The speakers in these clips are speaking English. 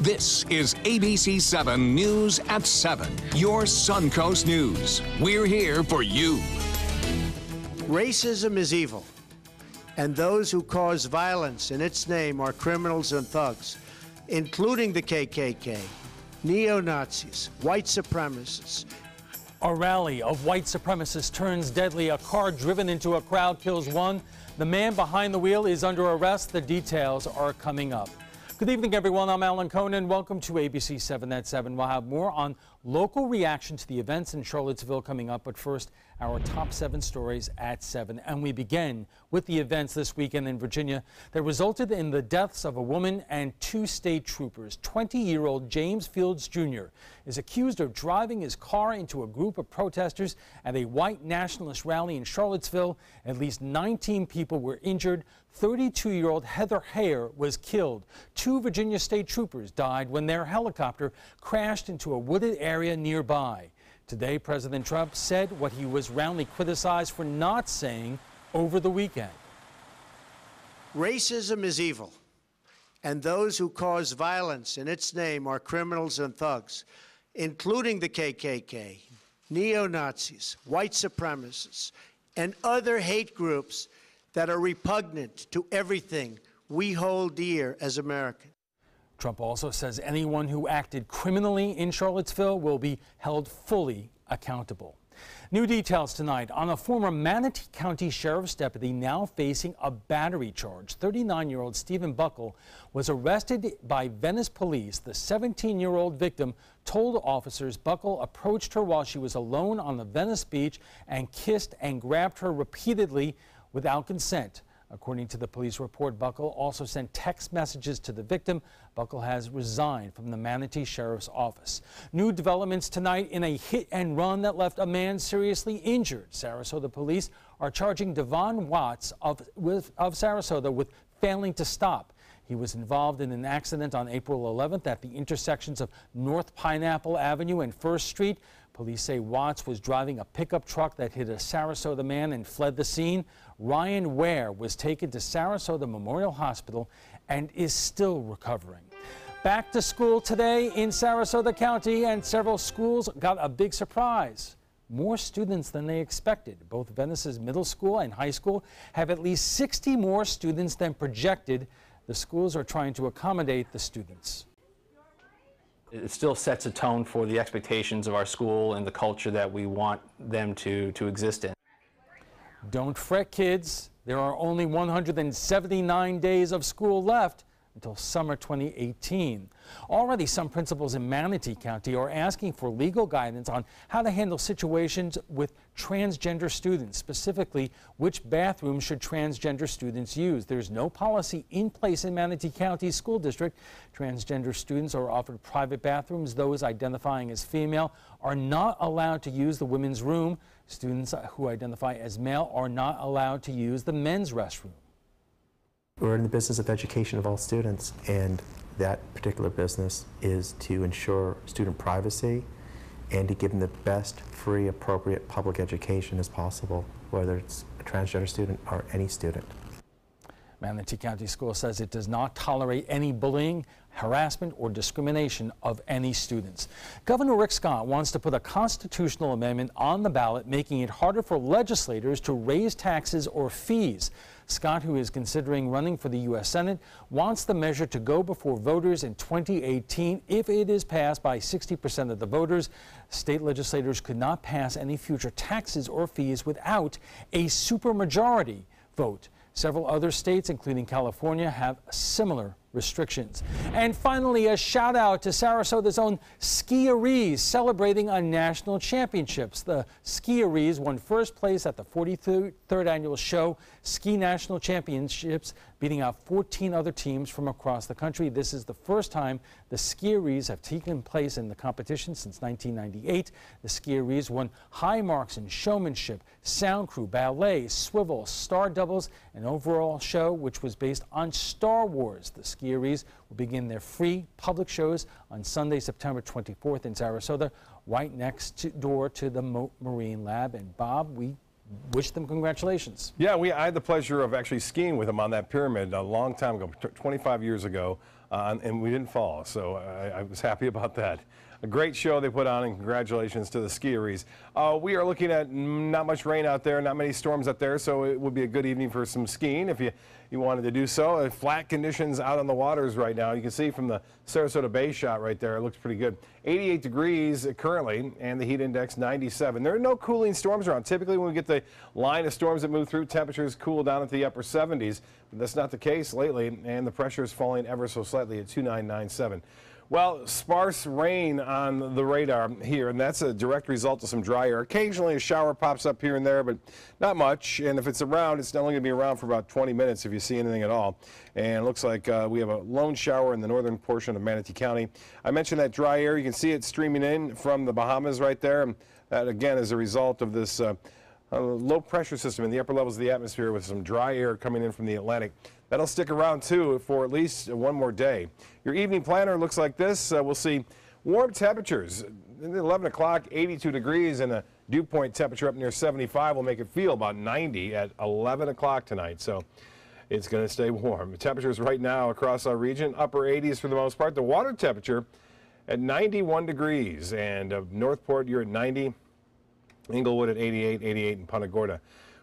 This is ABC7 News at 7, your Suncoast News. We're here for you. Racism is evil, and those who cause violence in its name are criminals and thugs, including the KKK, neo-Nazis, white supremacists. A rally of white supremacists turns deadly. A car driven into a crowd kills one. The man behind the wheel is under arrest. The details are coming up. Good evening, everyone. I'm Alan Conan. Welcome to ABC 7 at 7. We'll have more on local reaction to the events in Charlottesville coming up. But first, our top 7 stories at 7. And we begin with the events this weekend in Virginia that resulted in the deaths of a woman and 2 state troopers. 20-year-old James Fields Jr. is accused of driving his car into a group of protesters at a white nationalist rally in Charlottesville. At least 19 people were injured. 32-year-old Heather Hare was killed. 2 Virginia state troopers died when their helicopter crashed into a wooded area nearby. Today, President Trump said what he was roundly criticized for not saying over the weekend. Racism is evil, and those who cause violence in its name are criminals and thugs, including the KKK, neo-Nazis, white supremacists, and other hate groups that are repugnant to everything we hold dear as Americans. Trump also says anyone who acted criminally in Charlottesville will be held fully accountable. New details tonight on a former Manatee County Sheriff's deputy now facing a battery charge. 39-year-old Stephen Buckle was arrested by Venice police. The 17-year-old victim told officers Buckle approached her while she was alone on the Venice beach and kissed and grabbed her repeatedly without consent. According to the police report, Buckle also sent text messages to the victim. Buckle has resigned from the Manatee Sheriff's Office. New developments tonight in a hit and run that left a man seriously injured. Sarasota police are charging Devon Watts of Sarasota with failing to stop. He was involved in an accident on April 11th at the intersections of North Pineapple Avenue and 1st Street. Police say Watts was driving a pickup truck that hit a Sarasota man and fled the scene. Ryan Ware was taken to Sarasota Memorial Hospital and is still recovering. Back to school today in Sarasota County, and several schools got a big surprise. More students than they expected. Both Venice's middle school and high school have at least 60 more students than projected. The schools are trying to accommodate the students. It still sets a tone for the expectations of our school and the culture that we want them to exist in. Don't fret, kids. There are only 179 days of school left until summer 2018. Already, some principals in Manatee County are asking for legal guidance on how to handle situations with transgender students. Specifically, which bathrooms should transgender students use? There's no policy in place in Manatee County School District. Transgender students are offered private bathrooms. Those identifying as female are not allowed to use the women's room. Students who identify as male are not allowed to use the men's restroom. We're in the business of education of all students, and that particular business is to ensure student privacy and to give them the best, free, appropriate public education as possible, whether it's a transgender student or any student. Manatee County School says it does not tolerate any bullying, harassment, or discrimination of any students. Governor Rick Scott wants to put a constitutional amendment on the ballot, making it harder for legislators to raise taxes or fees. Scott, who is considering running for the U.S. Senate, wants the measure to go before voters in 2018. If it is passed by 60% of the voters, state legislators could not pass any future taxes or fees without a supermajority vote. Several other states, including California, have similar restrictions. And finally, a shout out to Sarasota's own Skiarees celebrating a national championships. The Skiarees won first place at the 43rd annual show Ski National Championships, beating out 14 other teams from across the country. This is the first time the Skiarees have taken place in the competition since 1998. The Skiarees won high marks in showmanship, sound crew, ballet, swivel, star doubles, and overall show, which was based on Star Wars. The Skiarees will begin their free public shows on Sunday, September 24th in Sarasota, right next door to the Marine Lab. And Bob, we wish them congratulations. Yeah, I had the pleasure of actually skiing with them on that pyramid a long time ago, 25 years ago, and we didn't fall, so I was happy about that. A great show they put on, and congratulations to the skieries. We are looking at not much rain out there, not many storms out there, so it would be a good evening for some skiing if you wanted to do so. Flat conditions out on the waters right now. You can see from the Sarasota Bay shot right there, it looks pretty good. 88 degrees currently, and the heat index 97. There are no cooling storms around. Typically when we get the line of storms that move through, temperatures cool down into the upper 70s, but that's not the case lately, and the pressure is falling ever so slightly at 2997. Well, sparse rain on the radar here, and that's a direct result of some dry air. Occasionally a shower pops up here and there, but not much. And if it's around, it's only going to be around for about 20 minutes if you see anything at all. And it looks like we have a lone shower in the northern portion of Manatee County. I mentioned that dry air. You can see it streaming in from the Bahamas right there. And that, again, is a result of this low pressure system in the upper levels of the atmosphere with some dry air coming in from the Atlantic. That'll stick around too for at least one more day. Your evening planner looks like this. We'll see warm temperatures. At 11 o'clock, 82 degrees, and a dew point temperature up near 75 will make it feel about 90 at 11 o'clock tonight. So it's going to stay warm. The temperatures right now across our region, upper 80s for the most part. The water temperature at 91 degrees, and Northport, you're at 90. Inglewood at 88, 88 in Punta Gorda.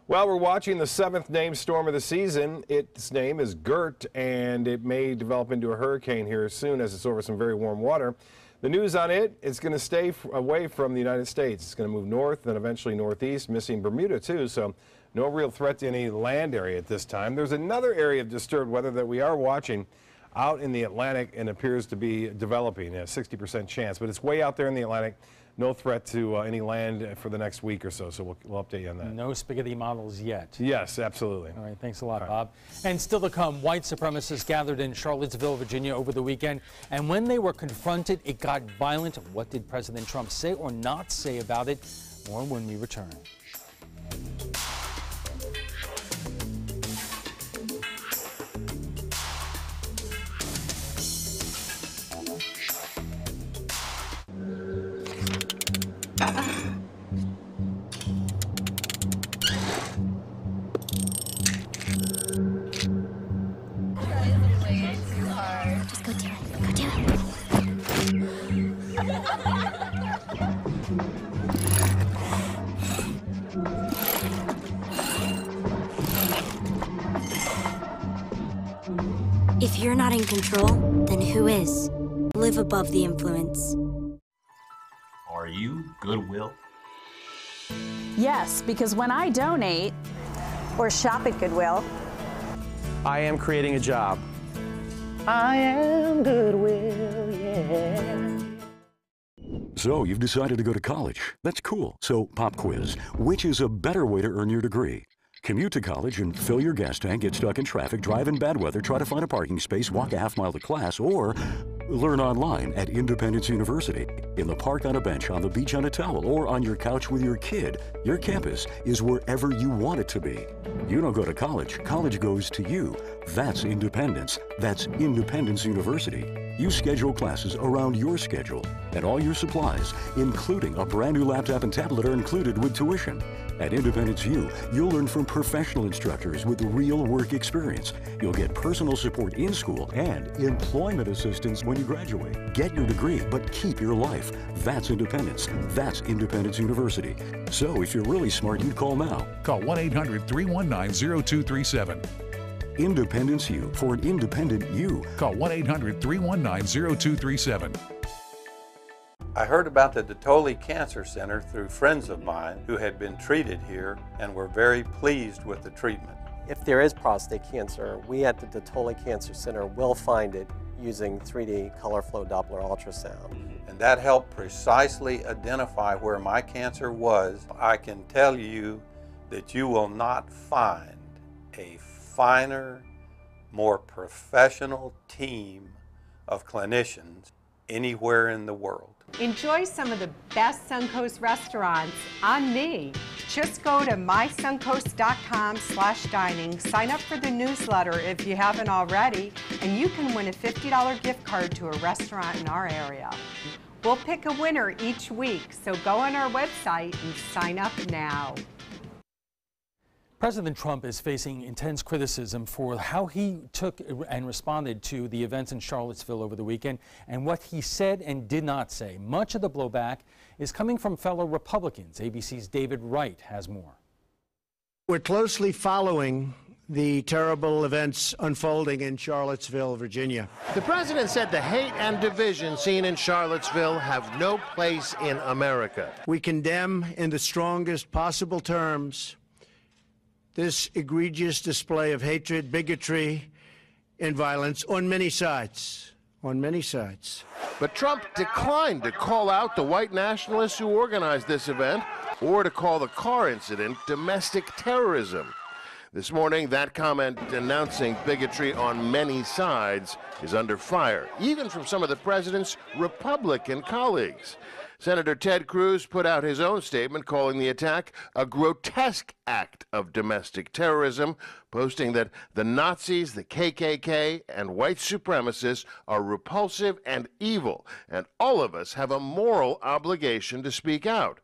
Well, we're watching the 7th named storm of the season. Its name is Gert, and it may develop into a hurricane here soon as it's over some very warm water. The news on it, it's going to stay away from the United States. It's going to move north, then eventually northeast, missing Bermuda too, so no real threat to any land area at this time. There's another area of disturbed weather that we are watching out in the Atlantic and appears to be developing, a 60% chance, but it's way out there in the Atlantic. No threat to any land for the next week or so, so we'll update you on that. No spaghetti models yet. Yes, absolutely. All right, thanks a lot, Bob. And still to come, white supremacists gathered in Charlottesville, Virginia over the weekend, and when they were confronted, it got violent. What did President Trump say or not say about it? More when we return. Just go do it. Go do it. If you're not in control, then who is? Live above the influence. Are you Goodwill? Yes, because when I donate or shop at Goodwill, I am creating a job. I am Goodwill, yeah. So you've decided to go to college. That's cool. So pop quiz. Which is a better way to earn your degree? Commute to college and fill your gas tank, get stuck in traffic, drive in bad weather, try to find a parking space, walk a half-mile to class, or learn online at Independence University. In the park on a bench, on the beach on a towel, or on your couch with your kid, your campus is wherever you want it to be. You don't go to college. College goes to you. That's independence. That's Independence University. You schedule classes around your schedule, and all your supplies, including a brand new laptop and tablet, are included with tuition. At Independence U, you'll learn from professional instructors with real work experience. You'll get personal support in school and employment assistance when you graduate. Get your degree, but keep your life. That's independence. That's Independence University. So if you're really smart, you'd call now. Call 1-800-319-0237. Independence U, for an independent you. Call 1-800-319-0237. I heard about the Dotoli Cancer Center through friends of mine who had been treated here and were very pleased with the treatment. If there is prostate cancer, we at the Dotoli Cancer Center will find it using 3D color flow Doppler ultrasound. And that helped precisely identify where my cancer was. I can tell you that you will not find a finer, more professional team of clinicians anywhere in the world. Enjoy some of the best Suncoast restaurants on me. Just go to mysuncoast.com/dining, sign up for the newsletter if you haven't already, and you can win a $50 gift card to a restaurant in our area. We'll pick a winner each week, so go on our website and sign up now. President Trump is facing intense criticism for how he took and responded to the events in Charlottesville over the weekend and what he said and did not say. Much of the blowback is coming from fellow Republicans. ABC's David Wright has more. We're closely following the terrible events unfolding in Charlottesville, Virginia. The president said the hate and division seen in Charlottesville have no place in America. We condemn in the strongest possible terms this egregious display of hatred, bigotry, and violence on many sides. On many sides. But Trump declined to call out the white nationalists who organized this event or to call the car incident domestic terrorism. This morning, that comment denouncing bigotry on many sides is under fire, even from some of the president's Republican colleagues. Senator Ted Cruz put out his own statement calling the attack a grotesque act of domestic terrorism, posting that the Nazis, the KKK, and white supremacists are repulsive and evil, and all of us have a moral obligation to speak out.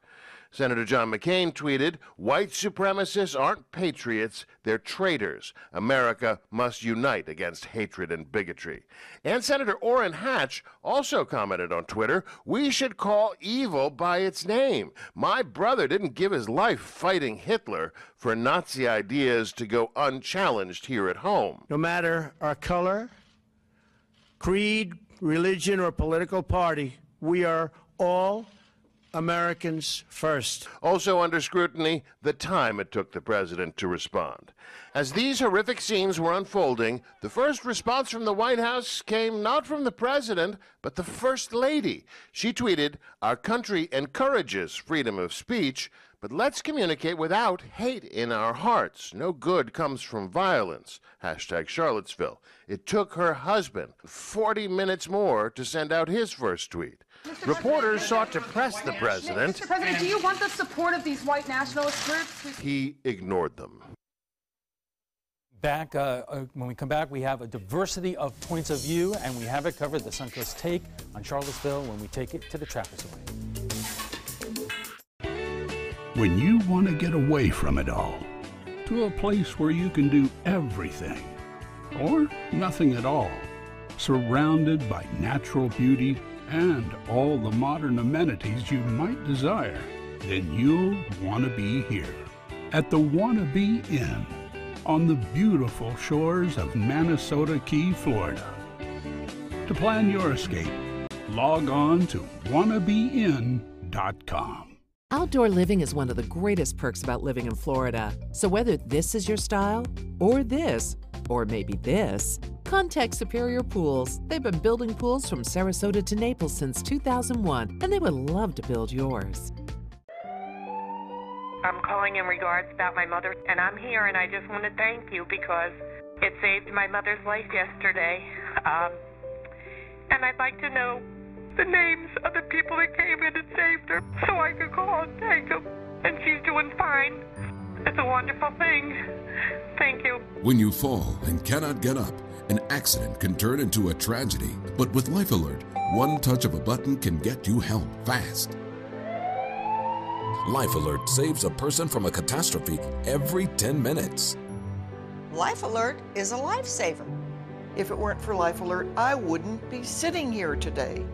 Senator John McCain tweeted, "White supremacists aren't patriots, they're traitors. America must unite against hatred and bigotry." And Senator Orrin Hatch also commented on Twitter, "We should call evil by its name. My brother didn't give his life fighting Hitler for Nazi ideas to go unchallenged here at home." No matter our color, creed, religion, or political party, we are all Americans first. Also under scrutiny, the time it took the president to respond. As these horrific scenes were unfolding, the first response from the White House came not from the president, but the First Lady. She tweeted, "Our country encourages freedom of speech, but let's communicate without hate in our hearts. No good comes from violence." #Charlottesville. It took her husband 40 minutes more to send out his first tweet. Reporters sought to press the president. Mr. President, do you want the support of these white nationalist groups? He ignored them. Back when we come back, we have a diversity of points of view, and we have it covered, the Suncoast take on Charlottesville, when we take it to the trapezoid. When you want to get away from it all, to a place where you can do everything, or nothing at all, surrounded by natural beauty and all the modern amenities you might desire, then you'll want to be here at the Wannabe Inn on the beautiful shores of Manasota Key, Florida. To plan your escape, log on to wannabeinn.com. Outdoor living is one of the greatest perks about living in Florida. So whether this is your style, or this, or maybe this, contact Superior Pools. They've been building pools from Sarasota to Naples since 2001, and they would love to build yours. I'm calling in regards about my mother, and I'm here, and I just want to thank you because it saved my mother's life yesterday. And I'd like to know the names of the people that came in and saved her so I could call and thank them. And she's doing fine. It's a wonderful thing. Thank you. When you fall and cannot get up, an accident can turn into a tragedy. But with Life Alert, one touch of a button can get you help fast. Life Alert saves a person from a catastrophe every 10 minutes. Life Alert is a lifesaver. If it weren't for Life Alert, I wouldn't be sitting here today.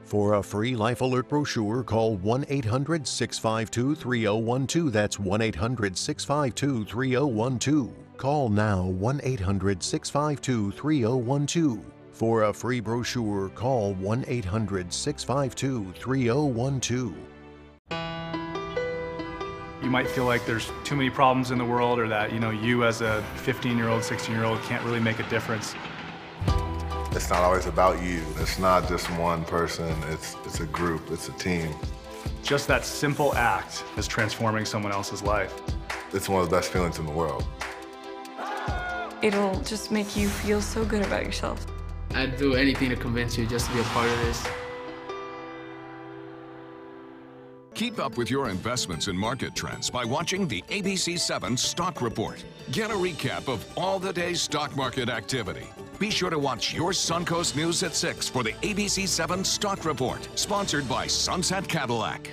For a free Life Alert brochure, call 1-800-652-3012. That's 1-800-652-3012. Call now, 1-800-652-3012. For a free brochure, call 1-800-652-3012. You might feel like there's too many problems in the world, or that, you as a 15-year-old, 16-year-old can't really make a difference. It's not always about you. It's not just one person. It's a group. It's a team. Just that simple act is transforming someone else's life. It's one of the best feelings in the world. It'll just make you feel so good about yourself. I'd do anything to convince you just to be a part of this. Keep up with your investments and market trends by watching the ABC7 Stock Report. Get a recap of all the day's stock market activity. Be sure to watch your Suncoast News at 6 for the ABC7 Stock Report, sponsored by Sunset Cadillac.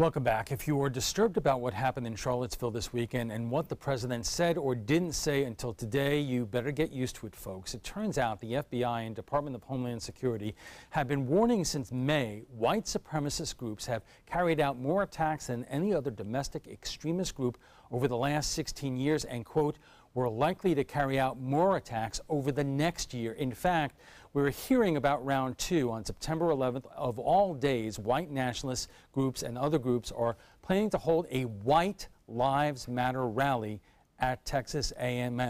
Welcome back. If you were disturbed about what happened in Charlottesville this weekend and what the president said or didn't say until today, you better get used to it, folks. It turns out the FBI and Department of Homeland Security have been warning since May white supremacist groups have carried out more attacks than any other domestic extremist group over the last 16 years and, quote, we're likely to carry out more attacks over the next year. In fact, we're hearing about round 2 on September 11th. Of all days, white nationalist groups and other groups are planning to hold a White Lives Matter rally at Texas A&M.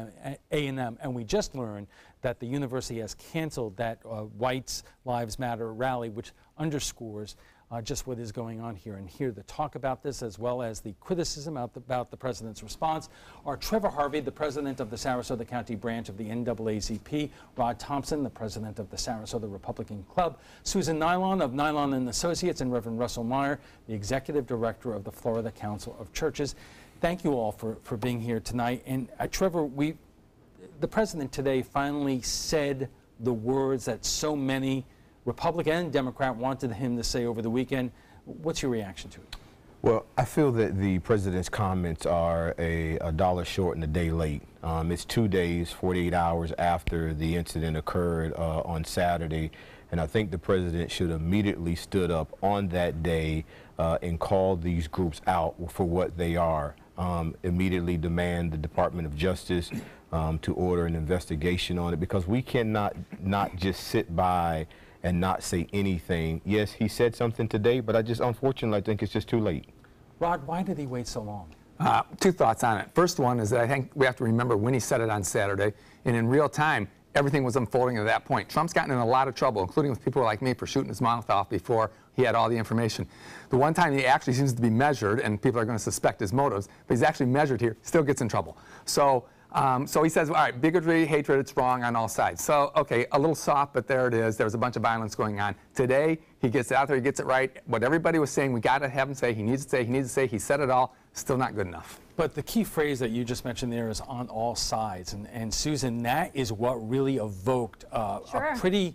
And we just learned that the university has canceled that White Lives Matter rally, which underscores just what is going on here. And here to talk about this, as well as the criticism about the president's response, are Trevor Harvey, the president of the Sarasota County branch of the NAACP, Rod Thompson, the president of the Sarasota Republican Club, Susan Nylon of Nylon and Associates, and Reverend Russell Meyer, the executive director of the Florida Council of Churches. Thank you all for being here tonight. And Trevor, the president today finally said the words that so many Republican and Democrat wanted him to say over the weekend. What's your reaction to it? Well, I feel that the president's comments are a dollar short and a day late. It's 2 days, 48 hours after the incident occurred on Saturday, and I think the president should immediately stood up on that day and called these groups out for what they are. Immediately demand the Department of Justice to order an investigation on it, because we cannot not just sit by and not say anything. Yes, he said something today, but unfortunately, I think it's just too late. Rod, why did he wait so long? Two thoughts on it. First one is that I think we have to remember when he said it on Saturday, and in real time, everything was unfolding at that point. Trump's gotten in a lot of trouble, including with people like me, for shooting his mouth off before he had all the information. The one time he actually seems to be measured, and people are going to suspect his motives, but he's actually measured here, still gets in trouble. So he says, all right, bigotry, hatred, it's wrong on all sides. So, okay, a little soft, but there it is. There was a bunch of violence going on. Today, he gets it out there, he gets it right. What everybody was saying, we got to have him say, he needs to say, he needs to say, he said it all, still not good enough. But the key phrase that you just mentioned there is on all sides. And Susan, that is what really evoked a pretty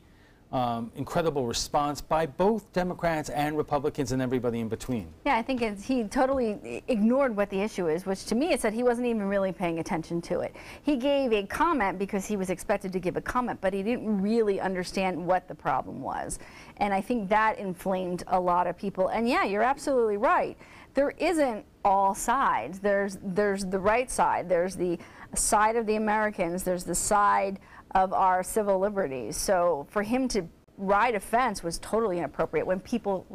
incredible response by both Democrats and Republicans and everybody in between. Yeah, I think he totally ignored what the issue is, which to me it said he wasn't even really paying attention to it. He gave a comment because he was expected to give a comment, but he didn't really understand what the problem was. And I think that inflamed a lot of people. And yeah, you're absolutely right. There isn't all sides. There's the right side. There's the side of the Americans. There's the side of our civil liberties. So for him to ride a fence was totally inappropriate when people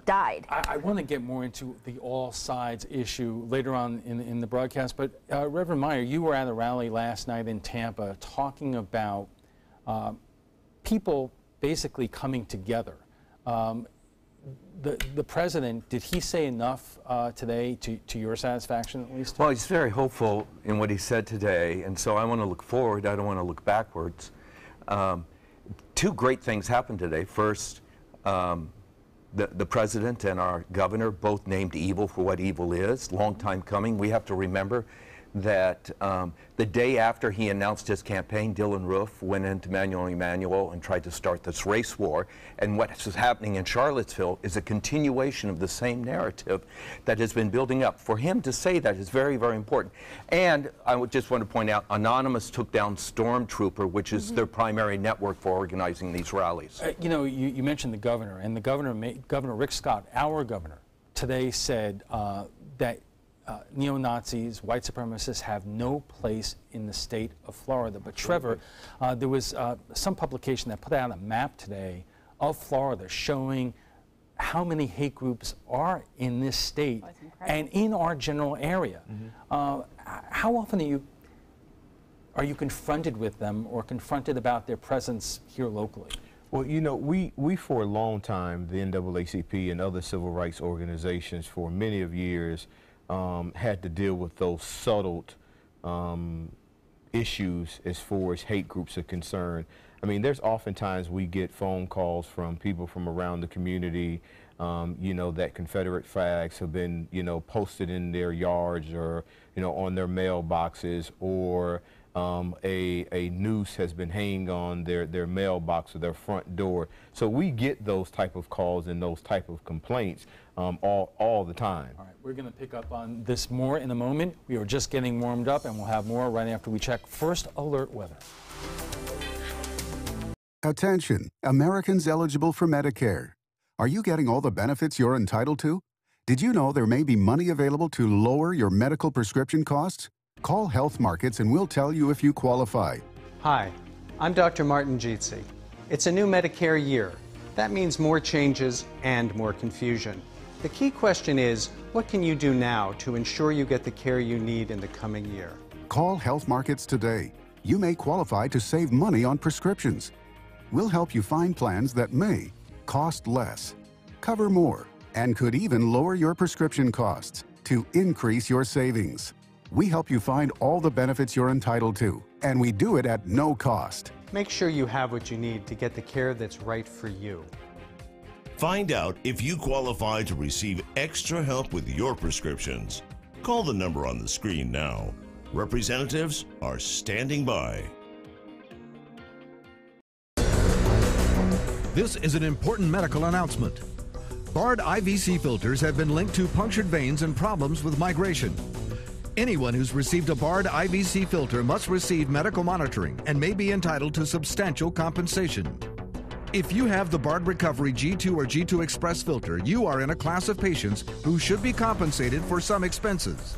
died. I want to get more into the all sides issue later on in the broadcast, but Reverend Meyer, you were at a rally last night in Tampa talking about people basically coming together. The president, did he say enough today to your satisfaction at least? Well, he's very hopeful in what he said today, and so I want to look forward. I don't want to look backwards. Two great things happened today. First, the president and our governor both named evil for what evil is. Long time coming. We have to remember that the day after he announced his campaign, Dylan Roof went into Manuel Emanuel and tried to start this race war. And what's happening in Charlottesville is a continuation of the same narrative that has been building up. For him to say that is very, very important. And I would just want to point out, Anonymous took down Stormtrooper, which is their primary network for organizing these rallies. You know, you mentioned the governor, and the Governor Rick Scott, our governor, today said that neo-Nazis, white supremacists have no place in the state of Florida. But Trevor, there was some publication that put out a map today of Florida showing how many hate groups are in this state and in our general area. How often are you confronted with them or confronted about their presence here locally? Well, you know, we for a long time, the NAACP and other civil rights organizations for many of years had to deal with those subtle issues as far as hate groups are concerned. I mean, there's oftentimes we get phone calls from people from around the community, you know, that Confederate flags have been, you know, posted in their yards or, you know, on their mailboxes, or a noose has been hanging on their mailbox or their front door. So we get those type of calls and those type of complaints all the time. All right, we're going to pick up on this more in a moment. We are just getting warmed up, and we'll have more right after we check First Alert weather. Attention, Americans eligible for Medicare. Are you getting all the benefits you're entitled to? Did you know there may be money available to lower your medical prescription costs? Call Health Markets and we'll tell you if you qualify. Hi, I'm Dr. Martin Jeetsi. It's a new Medicare year. That means more changes and more confusion. The key question is, what can you do now to ensure you get the care you need in the coming year? Call Health Markets today. You may qualify to save money on prescriptions. We'll help you find plans that may cost less, cover more, and could even lower your prescription costs to increase your savings. We help you find all the benefits you're entitled to, and we do it at no cost. Make sure you have what you need to get the care that's right for you. Find out if you qualify to receive extra help with your prescriptions. Call the number on the screen now. Representatives are standing by. This is an important medical announcement. Bard IVC filters have been linked to punctured veins and problems with migration. Anyone who's received a Bard IVC filter must receive medical monitoring and may be entitled to substantial compensation. If you have the Bard Recovery G2 or G2 Express filter, you are in a class of patients who should be compensated for some expenses.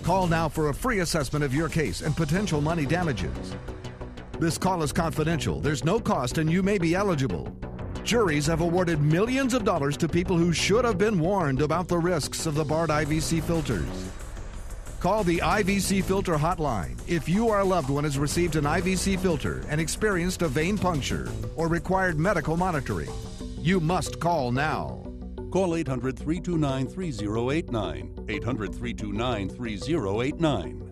Call now for a free assessment of your case and potential money damages. This call is confidential, there's no cost, and you may be eligible. Juries have awarded millions of dollars to people who should have been warned about the risks of the Bard IVC filters. Call the IVC Filter Hotline if you or a loved one has received an IVC filter and experienced a vein puncture or required medical monitoring. You must call now. Call 800-329-3089. 800-329-3089.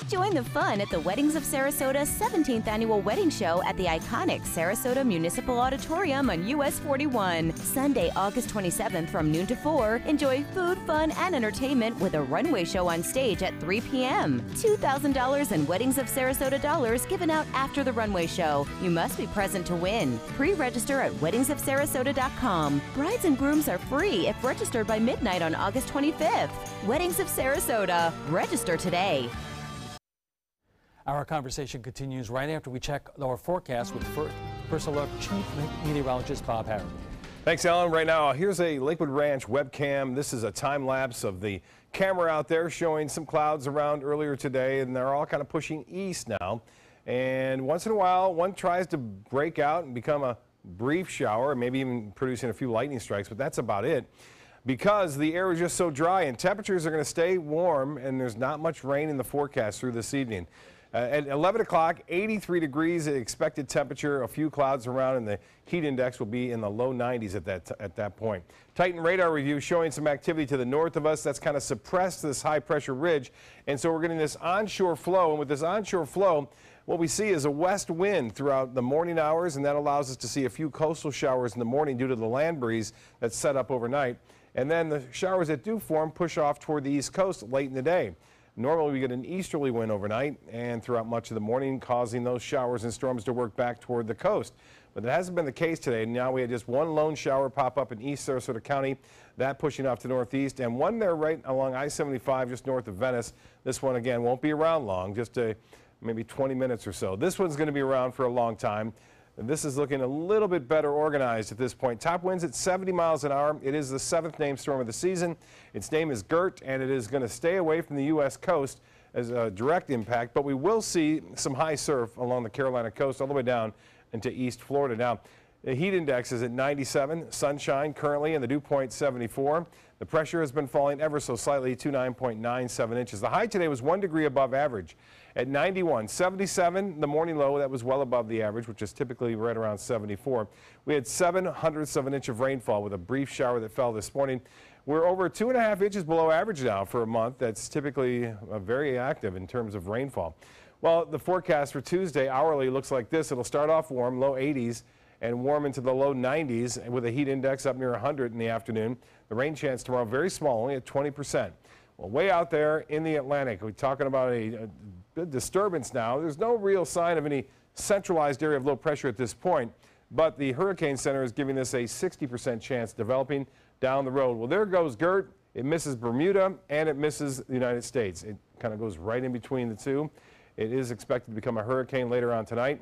Join the fun at the Weddings of Sarasota 17th Annual Wedding Show at the iconic Sarasota Municipal Auditorium on US 41. Sunday, August 27th from noon to 4. Enjoy food, fun, and entertainment with a runway show on stage at 3 p.m. $2,000 in Weddings of Sarasota dollars given out after the runway show. You must be present to win. Pre-register at weddingsofsarasota.com. Brides and grooms are free if registered by midnight on August 25th. Weddings of Sarasota. Register today. Our conversation continues right after we check our forecast with First Alert Chief Meteorologist Bob Harry. Thanks, Alan. Right now, here's a Lakewood Ranch webcam. This is a time lapse of the camera out there showing some clouds around earlier today, and they're all kind of pushing east now. And once in a while, one tries to break out and become a brief shower, maybe even producing a few lightning strikes, but that's about it. Because the air is just so dry and temperatures are going to stay warm, and there's not much rain in the forecast through this evening. At 11 o'clock, 83 degrees expected temperature, a few clouds around, and the heat index will be in the low 90s at that point. Titan radar review showing some activity to the north of us. That's kind of suppressed this high pressure ridge, and so we're getting this onshore flow. And with this onshore flow, what we see is a west wind throughout the morning hours, and that allows us to see a few coastal showers in the morning due to the land breeze that's set up overnight. And then the showers that do form push off toward the east coast late in the day. Normally we get an easterly wind overnight and throughout much of the morning, causing those showers and storms to work back toward the coast. But that hasn't been the case today. Now we had just one lone shower pop up in East Sarasota County, that pushing off to northeast, and one there right along I-75 just north of Venice. This one again won't be around long, just maybe 20 minutes or so. This one's going to be around for a long time. And this is looking a little bit better organized at this point. Top winds at 70 miles an hour. It is the 7th named storm of the season. Its name is Gert, and it is going to stay away from the U.S. coast as a direct impact, but we will see some high surf along the Carolina coast all the way down into East Florida. Now, the heat index is at 97, sunshine currently, and the dew point 74. The pressure has been falling ever so slightly to 9.97 inches. The high today was 1 degree above average at 91. 77, the morning low, that was well above the average, which is typically right around 74. We had 0.07 of an inch of rainfall with a brief shower that fell this morning. We're over 2.5 inches below average now for a month. That's typically very active in terms of rainfall. Well, the forecast for Tuesday hourly looks like this. It'll start off warm, low 80s, and warm into the low 90s with a heat index up near 100 in the afternoon. The rain chance tomorrow very small, only at 20%. Well, way out there in the Atlantic, we're talking about a disturbance now. There's no real sign of any centralized area of low pressure at this point, but the Hurricane Center is giving this a 60% chance developing down the road. Well, there goes Gert. It misses Bermuda and it misses the United States. It kind of goes right in between the two. It is expected to become a hurricane later on tonight.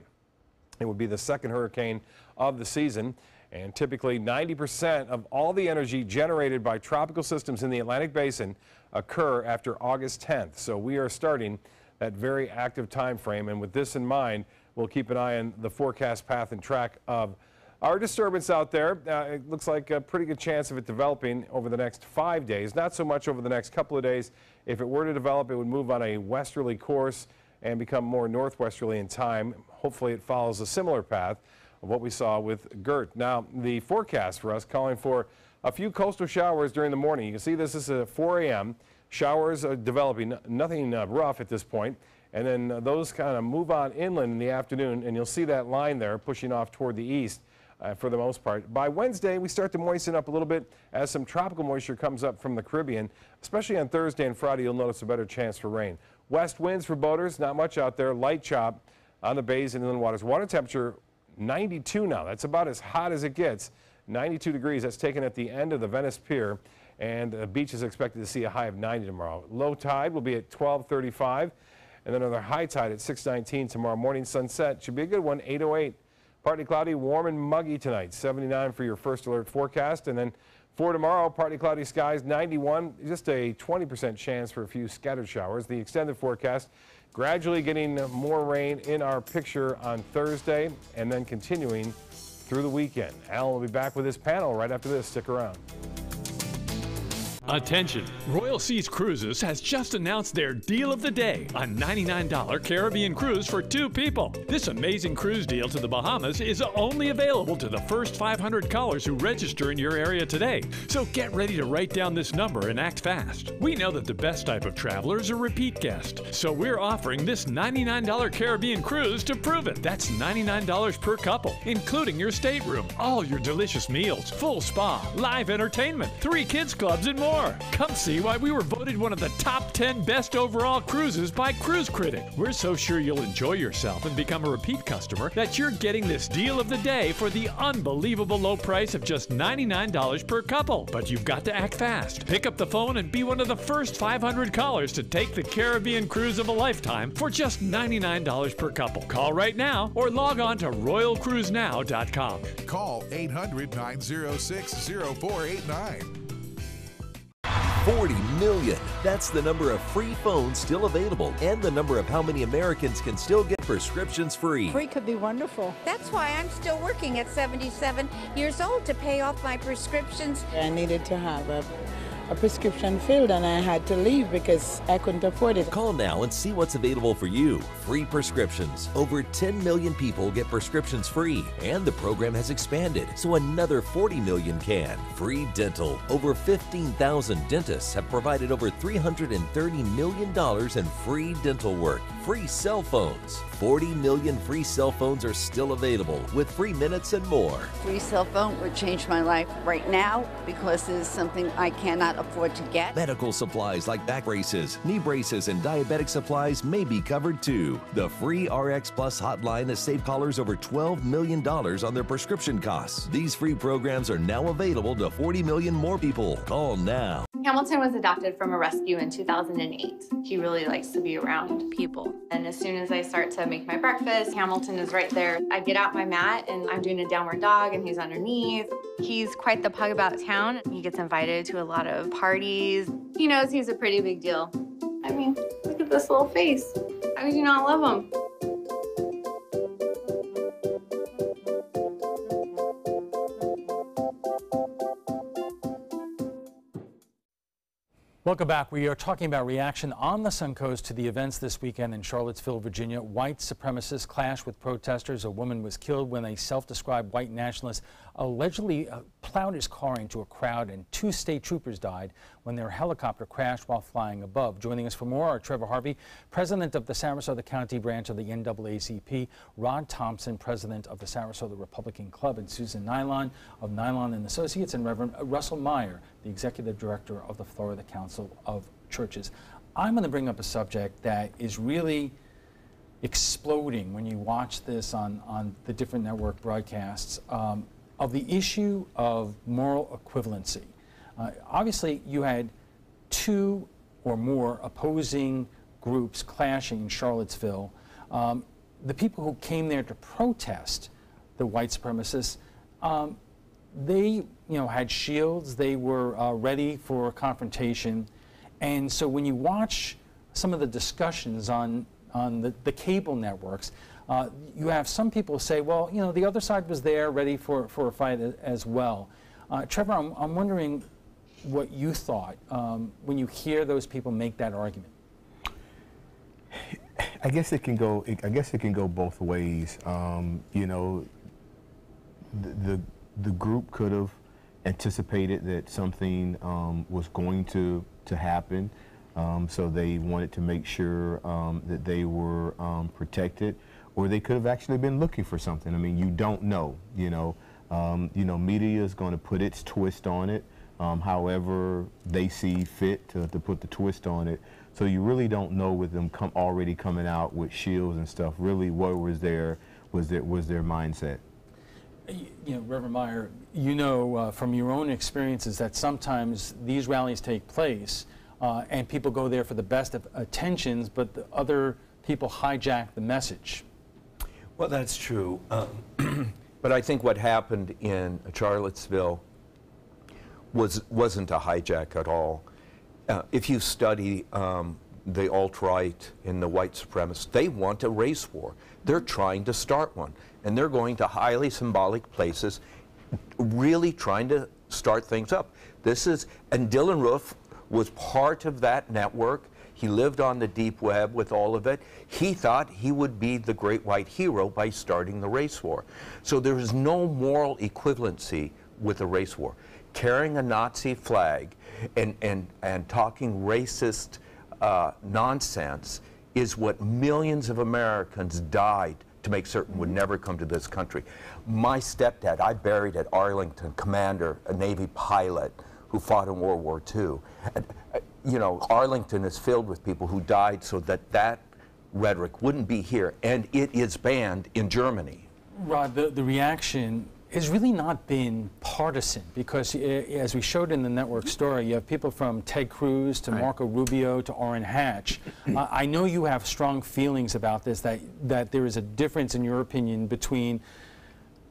It would be the second hurricane of the season. And typically 90% of all the energy generated by tropical systems in the Atlantic Basin occur after August 10th. So we are starting that very active time frame. And with this in mind, we'll keep an eye on the forecast path and track of our disturbance out there. It looks like a pretty good chance of it developing over the next 5 days. Not so much over the next couple of days. If it were to develop, it would move on a westerly course and become more northwesterly in time. Hopefully it follows a similar path of what we saw with Gert. Now, the forecast for us calling for a few coastal showers during the morning. You can see this is at 4 a.m. Showers are developing, nothing rough at this point. And then those kind of move on inland in the afternoon, and you'll see that line there pushing off toward the east for the most part. By Wednesday, we start to moisten up a little bit as some tropical moisture comes up from the Caribbean. Especially on Thursday and Friday, you'll notice a better chance for rain. West winds for boaters, not much out there. Light chop on the bays and inland waters. Water temperature 92 now. That's about as hot as it gets. 92 degrees. That's taken at the end of the Venice Pier. And the beach is expected to see a high of 90 tomorrow. Low tide will be at 12:35. And then another high tide at 6:19 tomorrow morning. Sunset should be a good one, 8:08. Partly cloudy, warm and muggy tonight. 79 for your first alert forecast. And then for tomorrow, partly cloudy skies, 91. Just a 20% chance for a few scattered showers. The extended forecast gradually getting more rain in our picture on Thursday and then continuing through the weekend. Alan will be back with his panel right after this. Stick around. Attention! Royal Seas Cruises has just announced their deal of the day, a $99 Caribbean cruise for 2 people. This amazing cruise deal to the Bahamas is only available to the first 500 callers who register in your area today. So get ready to write down this number and act fast. We know that the best type of traveler is a repeat guest, so we're offering this $99 Caribbean cruise to prove it. That's $99 per couple, including your stateroom, all your delicious meals, full spa, live entertainment, 3 kids clubs, and more. Come see why we were voted one of the top 10 best overall cruises by Cruise Critic. We're so sure you'll enjoy yourself and become a repeat customer that you're getting this deal of the day for the unbelievable low price of just $99 per couple. But you've got to act fast. Pick up the phone and be one of the first 500 callers to take the Caribbean cruise of a lifetime for just $99 per couple. Call right now or log on to royalcruisenow.com. Call 800-906-0489. 40 million. That's the number of free phones still available and the number of how many Americans can still get prescriptions free. Free could be wonderful. That's why I'm still working at 77 years old to pay off my prescriptions. I needed to have a prescription filled and I had to leave because I couldn't afford it. Call now and see what's available for you. Free prescriptions. Over 10 million people get prescriptions free, and the program has expanded so another 40 million can. Free dental. Over 15,000 dentists have provided over $330 million in free dental work. Free cell phones. 40 million free cell phones are still available with free minutes and more. Free cell phone would change my life right now because it is something I cannot afford to get. Medical supplies like back braces, knee braces, and diabetic supplies may be covered too. The free RX Plus hotline has saved callers over $12 million on their prescription costs. These free programs are now available to 40 million more people. Call now. Hamilton was adopted from a rescue in 2008. He really likes to be around people. And as soon as I start to make my breakfast, Hamilton is right there. I get out my mat and I'm doing a downward dog and he's underneath. He's quite the pug about town. He gets invited to a lot of parties. He knows he's a pretty big deal. I mean, look at this little face. How could you not love him? Welcome back. We are talking about reaction on the Suncoast to the events this weekend in Charlottesville, Virginia. White supremacists clash with protesters. A woman was killed when a self-described white nationalist allegedly plowed his car into a crowd, and 2 state troopers died when their helicopter crashed while flying above. Joining us for more are Trevor Harvey, president of the Sarasota County branch of the NAACP, Rod Thompson, president of the Sarasota Republican Club, and Susan Nylon of Nylon and Associates, and Reverend Russell Meyer, the executive director of the Florida Council of Churches. I'm going to bring up a subject that is really exploding when you watch this on the different network broadcasts, of the issue of moral equivalency. Obviously, you had 2 or more opposing groups clashing in Charlottesville. The people who came there to protest the white supremacists, they had shields. They were ready for confrontation. And so when you watch some of the discussions on the cable networks, you have some people say, well, the other side was there ready for a fight as well. Trevor, I'm wondering what you thought when you hear those people make that argument. I guess it can go. I guess it can go both ways. The group could have anticipated that something was going to happen, so they wanted to make sure that they were protected. Or they could have actually been looking for something. I mean, you don't know. Media is going to put its twist on it, however they see fit to put the twist on it. So you really don't know with them already coming out with shields and stuff. Really, what was their mindset? Reverend Meyer, from your own experiences that sometimes these rallies take place, and people go there for the best of intentions, but the other people hijack the message. Well, that's true. But I think what happened in Charlottesville wasn't a hijack at all. If you study the alt-right and the white supremacists, they want a race war. They're trying to start one. And they're going to highly symbolic places, really trying to start things up. And Dylan Roof was part of that network. He lived on the deep web with all of it. He thought he would be the great white hero by starting the race war. So there is no moral equivalency with a race war. Carrying a Nazi flag and talking racist nonsense is what millions of Americans died to make certain would never come to this country. My stepdad, I buried at Arlington, commander, a Navy pilot who fought in World War II. Arlington is filled with people who died so that rhetoric wouldn't be here, and it is banned in Germany. Rod, the reaction has really not been partisan, because as we showed in the network story, you have people from Ted Cruz to Marco Rubio to Orrin Hatch. I know you have strong feelings about this, that there is a difference in your opinion between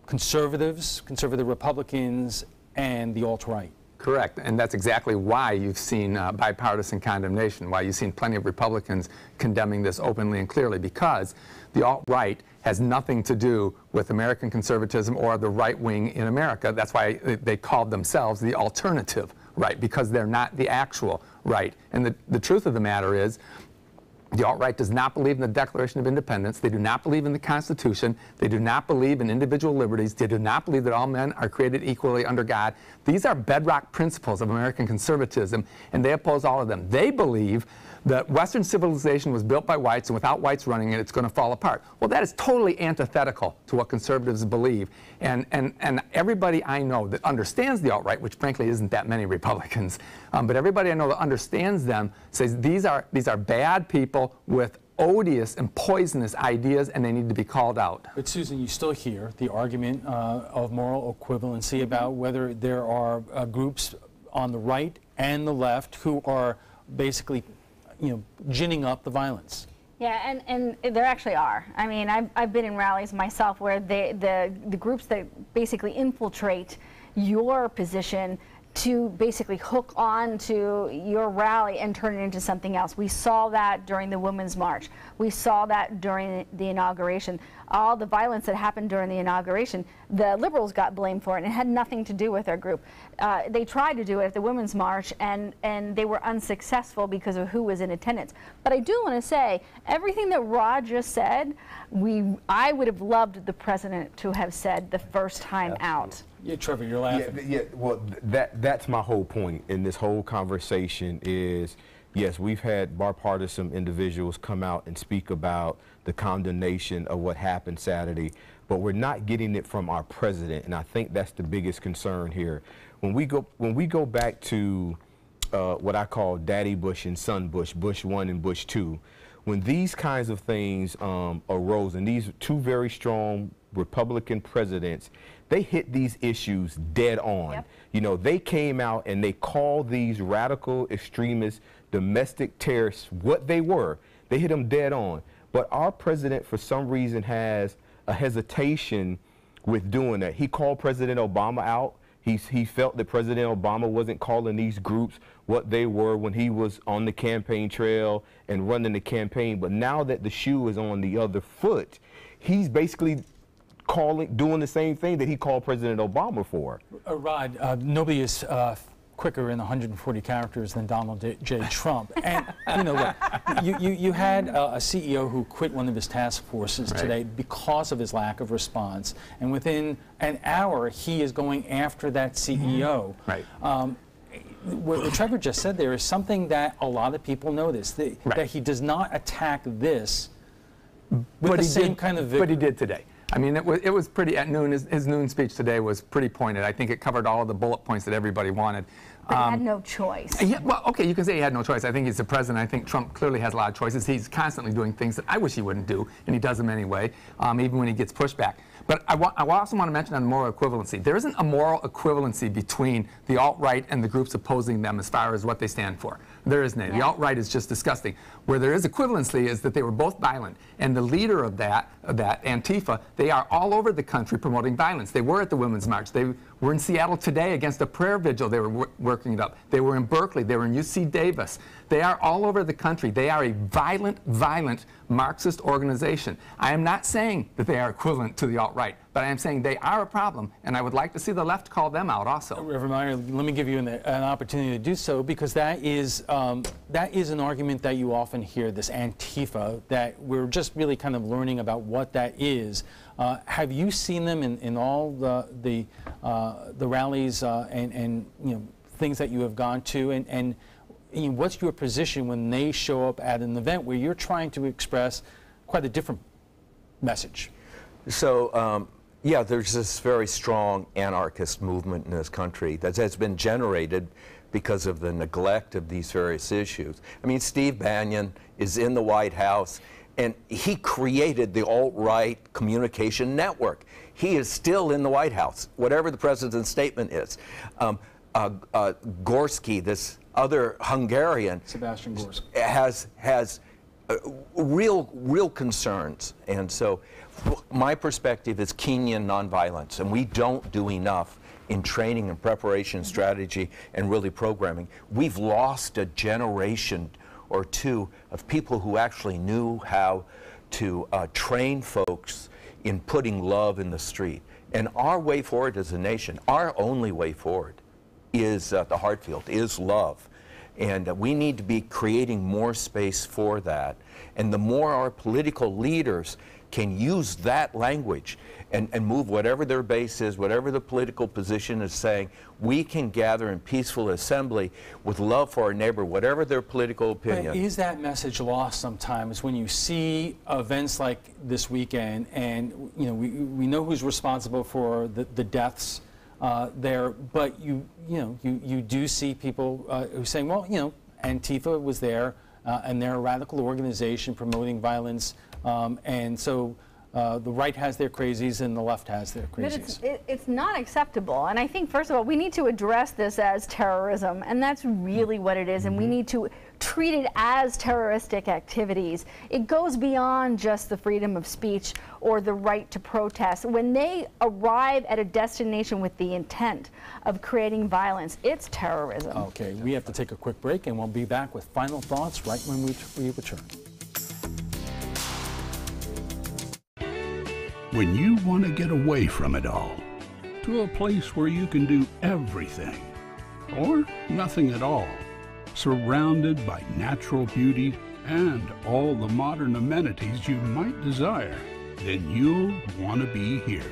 conservative Republicans, and the alt-right. Correct, and that's exactly why you've seen bipartisan condemnation, why you've seen plenty of Republicans condemning this openly and clearly, because the alt-right has nothing to do with American conservatism or the right wing in America. That's why they called themselves the alternative right, because they're not the actual right. And the truth of the matter is, the alt-right does not believe in the Declaration of Independence. They do not believe in the Constitution. They do not believe in individual liberties. They do not believe that all men are created equally under God. These are bedrock principles of American conservatism, and they oppose all of them. They believe that Western civilization was built by whites, and without whites running it, it's going to fall apart. Well, that is totally antithetical to what conservatives believe. And everybody I know that understands the alt-right, which frankly isn't that many Republicans, but everybody I know that understands them says these are bad people with odious and poisonous ideas, and they need to be called out. But Susan, you still hear the argument of moral equivalency about whether there are groups on the right and the left who are basically ginning up the violence. Yeah, and there actually are. I mean, I've been in rallies myself where the groups that basically infiltrate your position to basically hook on to your rally and turn it into something else. We saw that during the Women's March. We saw that during the inauguration. All the violence that happened during the inauguration, the liberals got blamed for it, and it had nothing to do with our group. They tried to do it at the Women's March, and they were unsuccessful because of who was in attendance. But I do want to say, everything that Rod just said, I would have loved the president to have said the first time out. Yeah, Trevor, you're laughing. Well, that's my whole point in this whole conversation is, yes, we've had bipartisan individuals come out and speak about the condemnation of what happened Saturday, but we're not getting it from our president, and I think that's the biggest concern here. When we go back to what I call Daddy Bush and Son Bush, Bush 1 and Bush 2, when these kinds of things arose, and these two very strong Republican presidents, they hit these issues dead on. Yep. You know, they came out and they called these radical extremists, domestic terrorists, what they were. They hit them dead on. But our president, for some reason, has a hesitation with doing that. He called President Obama out. He felt that President Obama wasn't calling these groups what they were when he was on the campaign trail and running the campaign. But now that the shoe is on the other foot, he's basically doing the same thing that he called President Obama for. Rod, nobody is quicker in 140 characters than Donald J. Trump. And you know what? You had a CEO who quit one of his task forces today because of his lack of response, and within an hour he is going after that CEO. Right. What Trevor just said there is something that a lot of people notice, that he does not attack this with the same kind of vigor. But he did today. I mean, it was pretty, at noon, his noon speech today was pretty pointed. I think it covered all of the bullet points that everybody wanted. But he had no choice. Yeah, well, okay, you can say he had no choice. I think he's the president. I think Trump clearly has a lot of choices. He's constantly doing things that I wish he wouldn't do, and he does them anyway, even when he gets pushback. But I also want to mention on moral equivalency. There isn't a moral equivalency between the alt-right and the groups opposing them as far as what they stand for. There isn't any. The alt-right is just disgusting. Where there is equivalency is that they were both violent. And the leader of that, Antifa, they are all over the country promoting violence. They were at the Women's March. They were in Seattle today against a prayer vigil. They were working it up. They were in Berkeley. They were in UC Davis. They are all over the country. They are a violent, violent Marxist organization. I am not saying that they are equivalent to the alt-right, but I am saying they are a problem, and I would like to see the left call them out also. Reverend Meyer, let me give you an opportunity to do so, because that is an argument that you often hear, this Antifa, that we're just really kind of learning about what that is. Have you seen them in all the rallies and you know, things that you have gone to, and what's your position when they show up at an event where you're trying to express quite a different message? So, yeah, there's this very strong anarchist movement in this country that has been generated because of the neglect of these various issues. I mean, Steve Bannon is in the White House, and he created the alt-right communication network. He is still in the White House, whatever the president's statement is. Gorski, this other Hungarian, Sebastian Gorski, has real concerns. And so my perspective is Kenyan nonviolence, and we don't do enough in training and preparation strategy and really programming. We've lost a generation or two of people who actually knew how to train folks in putting love in the street. And our way forward as a nation, our only way forward, is the Hartfield, is love. And we need to be creating more space for that. And the more our political leaders can use that language and move whatever their base is, whatever the political position is saying, we can gather in peaceful assembly with love for our neighbor, whatever their political opinion. But is that message lost sometimes when you see events like this weekend, and you know, we know who's responsible for the deaths there, but you do see people who are saying, well, you know, Antifa was there, and they're a radical organization promoting violence, and so the right has their crazies and the left has their crazies. But it's not acceptable, and I think, first of all, we need to address this as terrorism, and that's really what it is, and we need to treat it as terroristic activities. It goes beyond just the freedom of speech or the right to protest. When they arrive at a destination with the intent of creating violence, it's terrorism. Okay, we have to take a quick break, and we'll be back with final thoughts right when we return. When you want to get away from it all, to a place where you can do everything, or nothing at all, surrounded by natural beauty and all the modern amenities you might desire, then you'll want to be here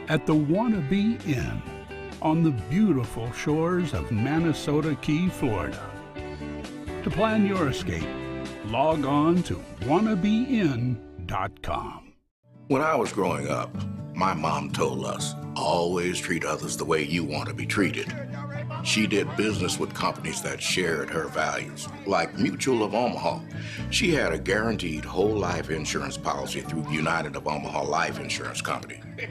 at the Wanna Be Inn. on the beautiful shores of Manasota Key, Florida. To plan your escape, log on to wannabein.com. When I was growing up, my mom told us, always treat others the way you want to be treated. She did business with companies that shared her values, like Mutual of Omaha. She had a guaranteed whole life insurance policy through United of Omaha Life Insurance Company, a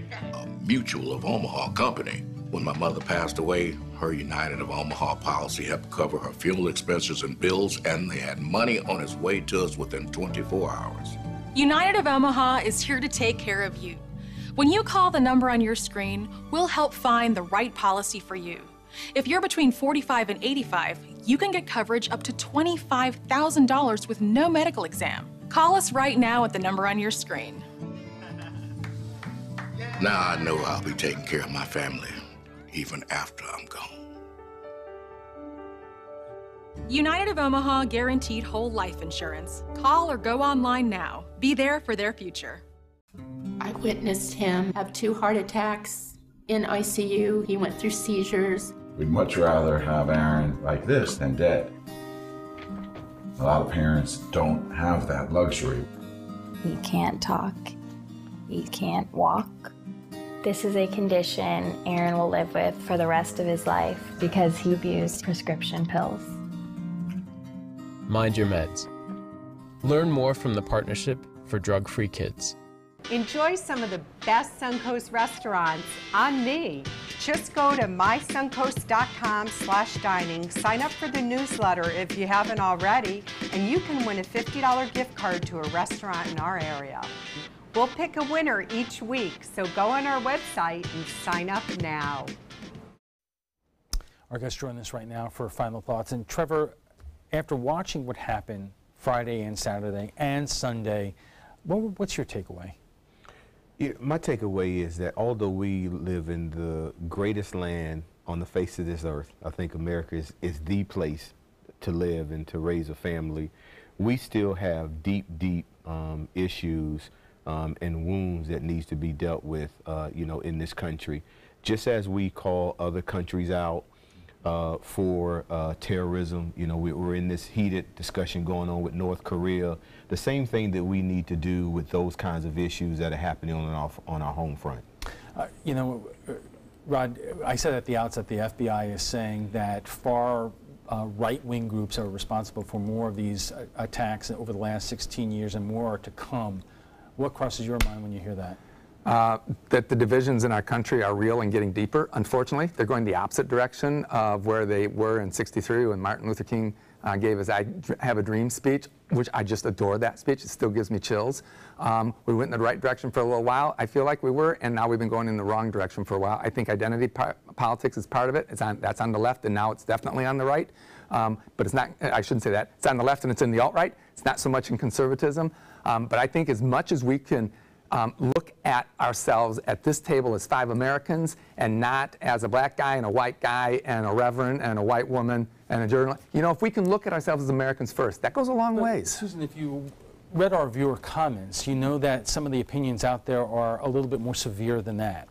Mutual of Omaha company. When my mother passed away, her United of Omaha policy helped cover her funeral expenses and bills, and they had money on its way to us within 24 hours. United of Omaha is here to take care of you. When you call the number on your screen, we'll help find the right policy for you. If you're between 45 and 85, you can get coverage up to $25,000 with no medical exam. Call us right now at the number on your screen. Now I know I'll be taking care of my family, even after I'm gone. United of Omaha Guaranteed Whole Life Insurance. Call or go online now. Be there for their future. I witnessed him have 2 heart attacks in ICU. He went through seizures. We'd much rather have Aaron like this than dead. A lot of parents don't have that luxury. He can't talk. He can't walk. This is a condition Aaron will live with for the rest of his life because he abused prescription pills. Mind your meds. Learn more from the Partnership for Drug-Free Kids. Enjoy some of the best Suncoast restaurants on me. Just go to mysuncoast.com/dining, sign up for the newsletter if you haven't already, and you can win a $50 gift card to a restaurant in our area. We'll pick a winner each week, so go on our website and sign up now. Our guests join us right now for final thoughts. And Trevor, after watching what happened Friday and Saturday and Sunday, what's your takeaway? Yeah, my takeaway is that although we live in the greatest land on the face of this earth, I think America is the place to live and to raise a family, we still have deep issues and wounds that needs to be dealt with, in this country. Just as we call other countries out for terrorism, we're in this heated discussion going on with North Korea. The same thing that we need to do with those kinds of issues that are happening on our home front. Rod, I said at the outset the FBI is saying that far right-wing groups are responsible for more of these attacks over the last 16 years and more are to come. What crosses your mind when you hear that? That the divisions in our country are real and getting deeper. Unfortunately, they're going the opposite direction of where they were in '63 when Martin Luther King gave his I Have a Dream speech, which I just adore that speech. It still gives me chills. We went in the right direction for a little while, I feel like we were, and now we've been going in the wrong direction for a while. I think identity politics is part of it. That's on the left, and now it's definitely on the right. But it's not, I shouldn't say that. It's on the left and it's in the alt-right. It's not so much in conservatism. But I think as much as we can look at ourselves at this table as 5 Americans and not as a black guy and a white guy and a reverend and a white woman and a journalist. If we can look at ourselves as Americans first, that goes a long ways. Susan, if you read our viewer comments, you know that some of the opinions out there are a little bit more severe than that.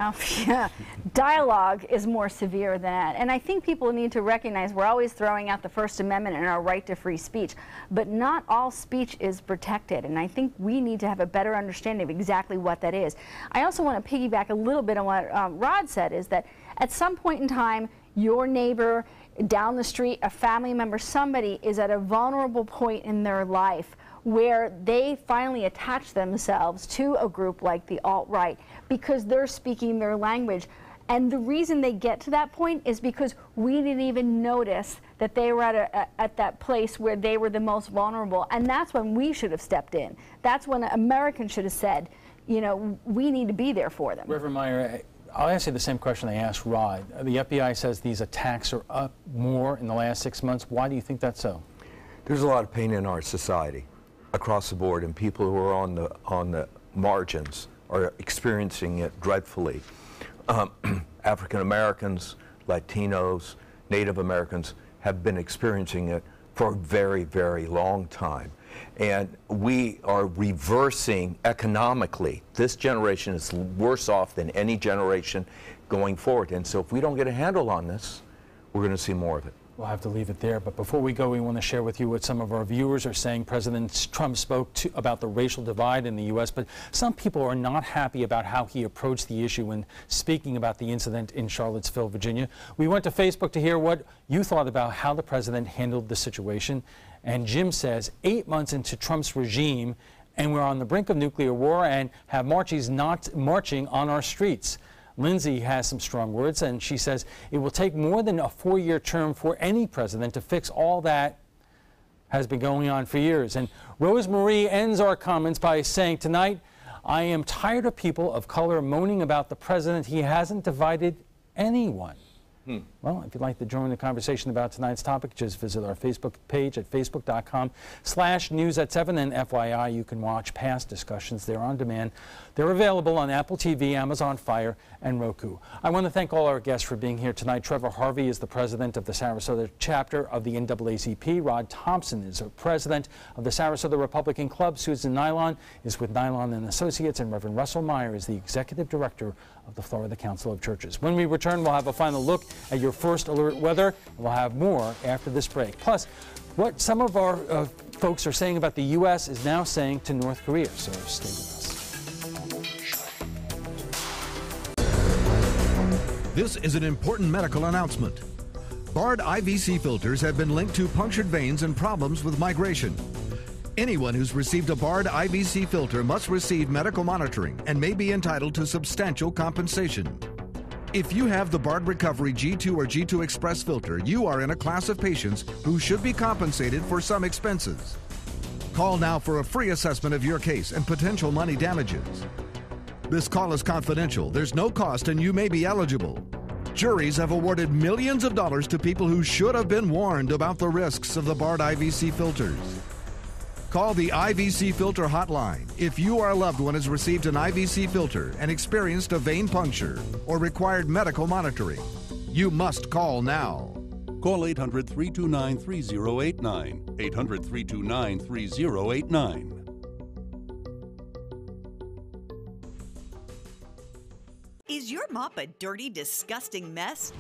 Oh, yeah. Dialogue is more severe than that. And I think people need to recognize we're always throwing out the First Amendment and our right to free speech, but not all speech is protected. And I think we need to have a better understanding of exactly what that is. I also want to piggyback a little bit on what Rod said, is that at some point in time, your neighbor down the street, a family member, somebody is at a vulnerable point in their life where they finally attach themselves to a group like the alt-right because they're speaking their language. And the reason they get to that point is because we didn't even notice that they were at that place where they were the most vulnerable. And that's when we should have stepped in. That's when Americans should have said, we need to be there for them. Reverend Meyer, I'll ask you the same question I asked Rod. The FBI says these attacks are up more in the last 6 months. Why do you think that's so? There's a lot of pain in our society across the board, and people who are on the margins are experiencing it dreadfully. African Americans, Latinos, Native Americans have been experiencing it for a very, very long time. And we are reversing economically. This generation is worse off than any generation going forward. And so if we don't get a handle on this, we're going to see more of it. We'll have to leave it there. But before we go, we want to share with you what some of our viewers are saying. President Trump spoke about the racial divide in the U.S., but some people are not happy about how he approached the issue when speaking about the incident in Charlottesville, Virginia. We went to Facebook to hear what you thought about how the president handled the situation. And Jim says, 8 months into Trump's regime, and we're on the brink of nuclear war and have marchies not marching on our streets. Lindsay has some strong words, and she says it will take more than a 4-year term for any president to fix all that has been going on for years. And Rose Marie ends our comments by saying, tonight, I am tired of people of color moaning about the president. He hasn't divided anyone. Well, if you'd like to join the conversation about tonight's topic, just visit our Facebook page at facebook.com/news@7. And FYI, you can watch past discussions. They're on demand. They're available on Apple TV, Amazon Fire, and Roku. I want to thank all our guests for being here tonight. Trevor Harvey is the president of the Sarasota chapter of the NAACP. Rod Thompson is the president of the Sarasota Republican Club. Susan Nylon is with Nylon and Associates, and Reverend Russell Meyer is the executive director of the Florida Council of Churches. When we return, we'll have a final look at your first alert weather, and we'll have more after this break. Plus, what some of our folks are saying about the U.S. is now saying to North Korea, so stay with us. This is an important medical announcement. Bard IVC filters have been linked to punctured veins and problems with migration. Anyone who's received a Bard IVC filter must receive medical monitoring and may be entitled to substantial compensation. If you have the Bard Recovery G2 or G2 Express filter, you are in a class of patients who should be compensated for some expenses. Call now for a free assessment of your case and potential money damages. This call is confidential. There's no cost and you may be eligible. Juries have awarded millions of dollars to people who should have been warned about the risks of the Bard IVC filters. Call the IVC Filter Hotline if you or a loved one has received an IVC filter and experienced a vein puncture or required medical monitoring. You must call now. Call 800-329-3089. 800-329-3089. Is your mop a dirty, disgusting mess?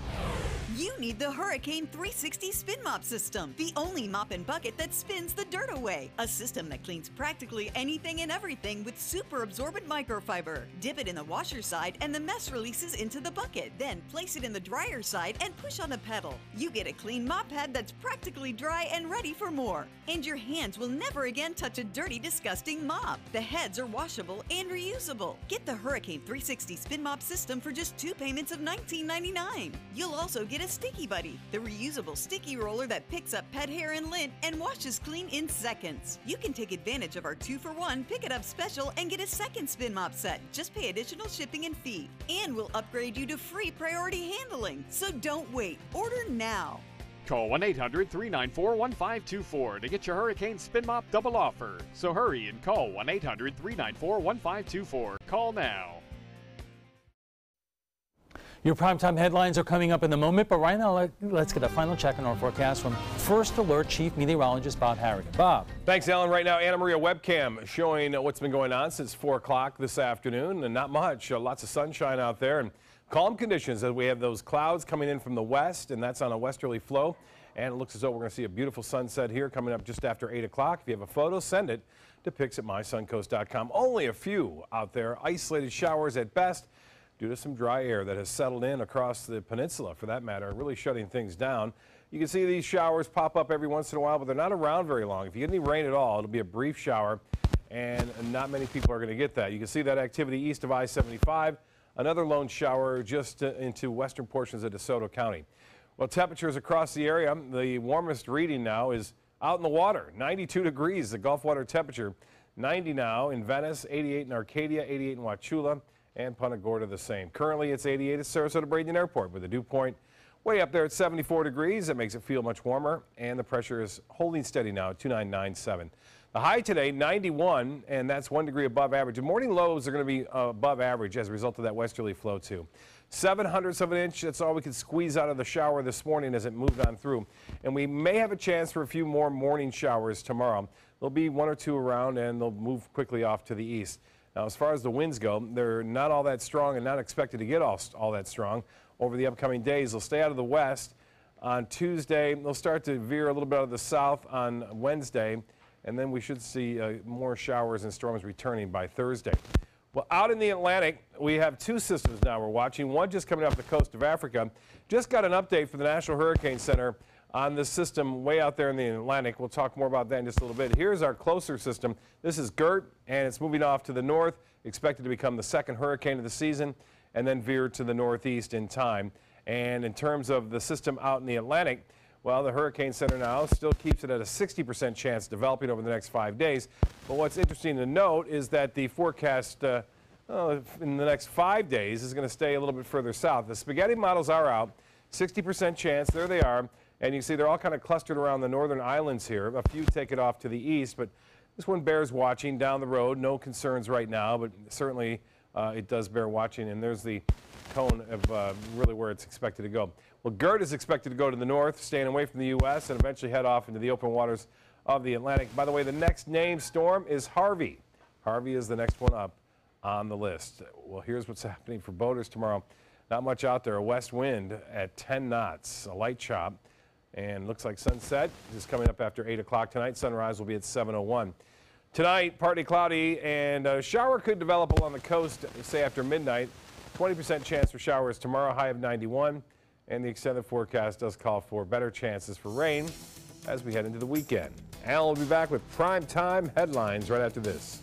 You need the Hurricane 360 Spin Mop System, the only mop and bucket that spins the dirt away. A system that cleans practically anything and everything with super absorbent microfiber. Dip it in the washer side and the mess releases into the bucket. Then place it in the dryer side and push on the pedal. You get a clean mop pad that's practically dry and ready for more. And your hands will never again touch a dirty, disgusting mop. The heads are washable and reusable. Get the Hurricane 360 Spin Mop System for just 2 payments of $19.99. You'll also get a Sticky Buddy, the reusable sticky roller that picks up pet hair and lint and washes clean in seconds. You can take advantage of our 2-for-1 Pick It Up special and get a second spin mop set. Just pay additional shipping and fee. And we'll upgrade you to free priority handling. So don't wait. Order now. Call 1-800-394-1524 to get your Hurricane Spin Mop double offer. So hurry and call 1-800-394-1524. Call now. Your primetime headlines are coming up in a moment, but right now let's get a final check on our forecast from First Alert Chief Meteorologist Bob Harrigan. Bob. Thanks, Alan. Right now, Anna Maria webcam showing what's been going on since 4 o'clock this afternoon, and not much. Lots of sunshine out there and calm conditions as we have those clouds coming in from the west, and that's on a westerly flow. And it looks as though we're going to see a beautiful sunset here coming up just after 8 o'clock. If you have a photo, send it to pics@mysuncoast.com. Only a few out there. Isolated showers at best, due to some dry air that has settled in across the peninsula, for that matter, really shutting things down. You can see these showers pop up every once in a while, but they're not around very long. If you get any rain at all, it'll be a brief shower, and not many people are going to get that. You can see that activity east of I-75, another lone shower just into western portions of DeSoto County. Well, temperatures across the area, the warmest reading now is out in the water, 92 degrees, the Gulf water temperature, 90 now in Venice, 88 in Arcadia, 88 in Wauchula, and Punta Gorda the same. Currently, it's 88 at Sarasota Bradenton Airport with the dew point way up there at 74 degrees. That makes it feel much warmer, and the pressure is holding steady now at 2997. The high today, 91, and that's 1 degree above average. The morning lows are going to be above average as a result of that westerly flow, too. 0.07 of an inch, that's all we could squeeze out of the shower this morning as it moved on through. And we may have a chance for a few more morning showers tomorrow. There'll be 1 or 2 around, and they'll move quickly off to the east. Now, as far as the winds go, they're not all that strong and not expected to get all that strong over the upcoming days. They'll stay out of the west. On Tuesday, they'll start to veer a little bit out of the south on Wednesday, and then we should see more showers and storms returning by Thursday. Well, out in the Atlantic, we have two systems now we're watching. One just coming off the coast of Africa. Just got an update from the National Hurricane Center on this system way out there in the Atlantic. We'll talk more about that in just a little bit. Here's our closer system. This is Gert, and it's moving off to the north, expected to become the second hurricane of the season, and then veer to the northeast in time. And in terms of the system out in the Atlantic, well, the Hurricane Center now still keeps it at a 60% chance developing over the next 5 days. But what's interesting to note is that the forecast in the next 5 days is going to stay a little bit further south. The spaghetti models are out, 60% chance, there they are. And you see they're all kind of clustered around the northern islands here. A few take it off to the east, but this one bears watching down the road. No concerns right now, but certainly it does bear watching. And there's the cone of really where it's expected to go. Well, Gert is expected to go to the north, staying away from the U.S., and eventually head off into the open waters of the Atlantic. By the way, the next named storm is Harvey. Harvey is the next one up on the list. Well, here's what's happening for boaters tomorrow. Not much out there. A west wind at 10 knots, a light chop. And looks like sunset is coming up after 8 o'clock tonight. Sunrise will be at 7:01. Tonight, partly cloudy, and a shower could develop along the coast, say after midnight. 20% chance for showers tomorrow, high of 91. And the extended forecast does call for better chances for rain as we head into the weekend. Al will be back with prime time headlines right after this.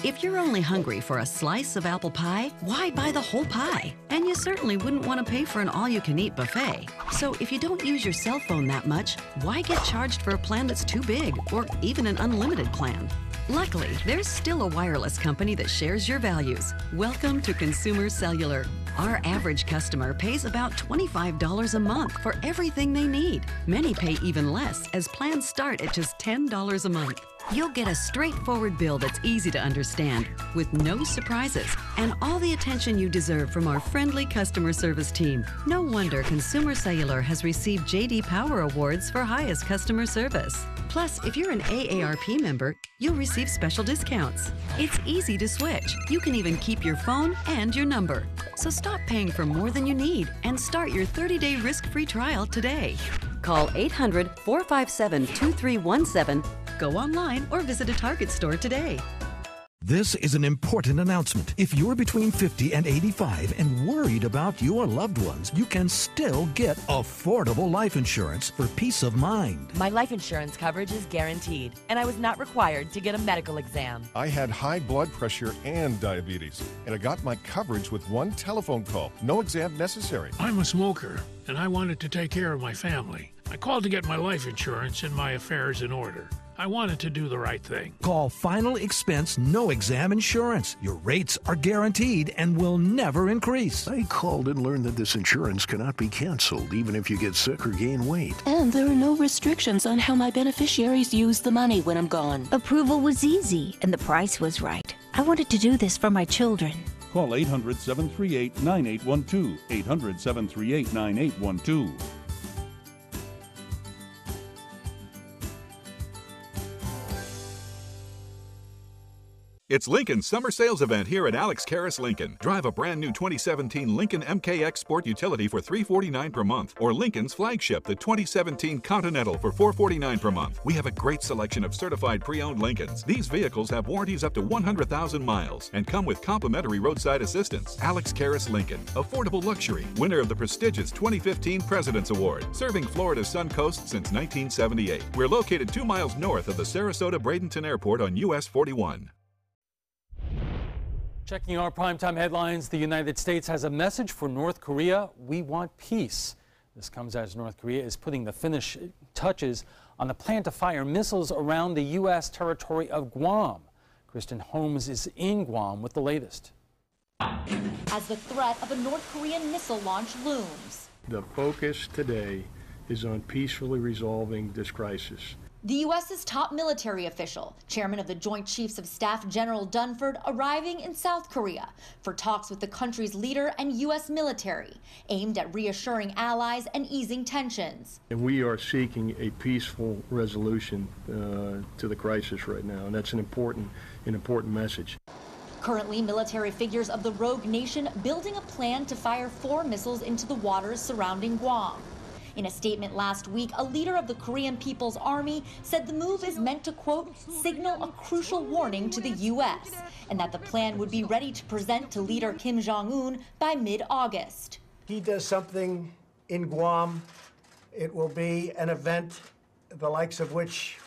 If you're only hungry for a slice of apple pie, why buy the whole pie? And you certainly wouldn't want to pay for an all-you-can-eat buffet. So if you don't use your cell phone that much, why get charged for a plan that's too big, or even an unlimited plan? Luckily, there's still a wireless company that shares your values. Welcome to Consumer Cellular. Our average customer pays about $25 a month for everything they need. Many pay even less, as plans start at just $10 a month. You'll get a straightforward bill that's easy to understand, with no surprises, and all the attention you deserve from our friendly customer service team. No wonder Consumer Cellular has received J.D. Power Awards for highest customer service. Plus, if you're an AARP member, you'll receive special discounts. It's easy to switch. You can even keep your phone and your number. So stop paying for more than you need and start your 30-day risk-free trial today. Call 800-457-2317, go online, or visit a Target store today. This is an important announcement. If you're between 50 and 85 and worried about your loved ones, you can still get affordable life insurance for peace of mind. My life insurance coverage is guaranteed, and I was not required to get a medical exam. I had high blood pressure and diabetes, and I got my coverage with one telephone call. No exam necessary. I'm a smoker, and I wanted to take care of my family. I called to get my life insurance and my affairs in order. I wanted to do the right thing. Call Final Expense No Exam Insurance. Your rates are guaranteed and will never increase. I called and learned that this insurance cannot be canceled even if you get sick or gain weight. And there are no restrictions on how my beneficiaries use the money when I'm gone. Approval was easy and the price was right. I wanted to do this for my children. Call 800-738-9812. 800-738-9812. It's Lincoln's summer sales event here at Alex Karras Lincoln. Drive a brand new 2017 Lincoln MKX Sport Utility for $349 per month, or Lincoln's flagship, the 2017 Continental, for $449 per month. We have a great selection of certified pre-owned Lincolns. These vehicles have warranties up to 100,000 miles and come with complimentary roadside assistance. Alex Karras Lincoln, affordable luxury, winner of the prestigious 2015 President's Award, serving Florida's Sun Coast since 1978. We're located 2 miles north of the Sarasota-Bradenton Airport on US 41. Checking our primetime headlines, the United States has a message for North Korea. We want peace. This comes as North Korea is putting the finish touches on the plan to fire missiles around the U.S. territory of Guam. Kristen Holmes is in Guam with the latest. As the threat of a North Korean missile launch looms, The focus today is on peacefully resolving this crisis. the U.S.'s top military official, chairman of the Joint Chiefs of Staff General Dunford, arriving in South Korea for talks with the country's leader and U.S. military, aimed at reassuring allies and easing tensions. And we are seeking a peaceful resolution to the crisis right now, and that's an important an important message. Currently, military figures of the rogue nation building a plan to fire 4 missiles into the waters surrounding Guam. In a statement last week, a leader of the Korean People's Army said the move is meant to, quote, signal a crucial warning to the U.S., and that the plan would be ready to present to leader Kim Jong-un by mid-August. He does something in Guam, it will be an event the likes of which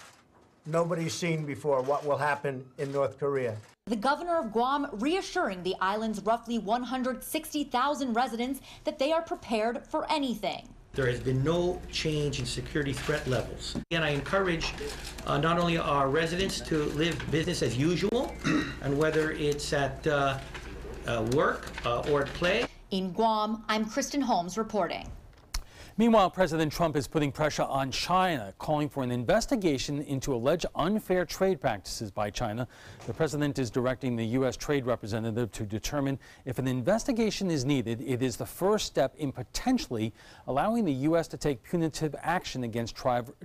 nobody's seen before, what will happen in North Korea. The governor of Guam reassuring the island's roughly 160,000 residents that they are prepared for anything. There has been no change in security threat levels. And I encourage not only our residents to live business as usual, and whether it's at work or at play. In Guam, I'm Kristen Holmes reporting. Meanwhile, President Trump is putting pressure on China, calling for an investigation into alleged unfair trade practices by China. The president is directing the U.S. Trade Representative to determine if an investigation is needed. It is the first step in potentially allowing the U.S. to take punitive action against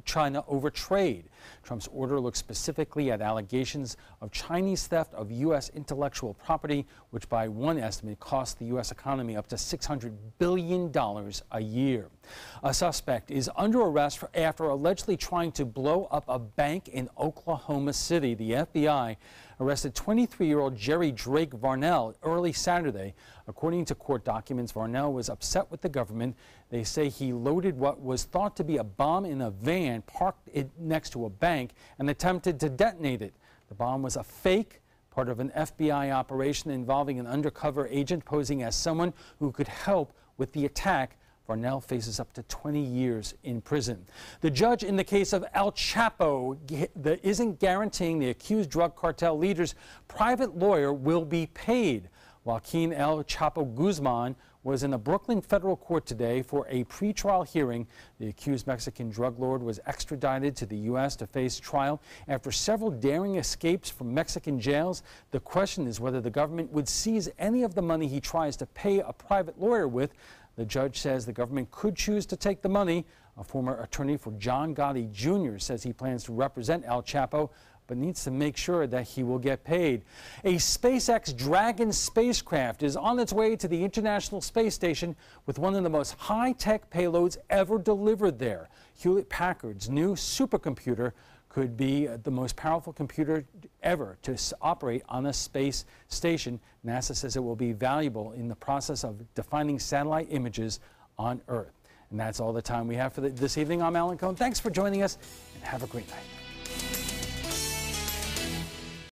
China over trade. Trump's order looks specifically at allegations of Chinese theft of U.S. intellectual property, which by one estimate costs the U.S. economy up to $600 billion a year. A suspect is under arrest after allegedly trying to blow up a bank in Oklahoma City. The FBI arrested 23-year-old Jerry Drake Varnell early Saturday. According to court documents, Varnell was upset with the government. They say he loaded what was thought to be a bomb in a van, parked it next to a bank, and attempted to detonate it. The bomb was a fake, part of an FBI operation involving an undercover agent posing as someone who could help with the attack. Varnell faces up to 20 years in prison. The judge in the case of El Chapo isn't guaranteeing the accused drug cartel leader's private lawyer will be paid. Joaquin El Chapo Guzman was in a Brooklyn federal court today for a pretrial hearing. The accused Mexican drug lord was extradited to the U.S. to face trial after several daring escapes from Mexican jails. The question is whether the government would seize any of the money he tries to pay a private lawyer with. The judge says the government could choose to take the money. A former attorney for John Gotti Jr. says he plans to represent El Chapo, but needs to make sure that he will get paid. A SpaceX Dragon spacecraft is on its way to the International Space Station with one of the most high-tech payloads ever delivered there. Hewlett-Packard's new supercomputer could be the most powerful computer ever to operate on a space station. NASA says it will be valuable in the process of defining satellite images on Earth. And that's all the time we have for this evening. I'm Alan Cohn. Thanks for joining us, and have a great night.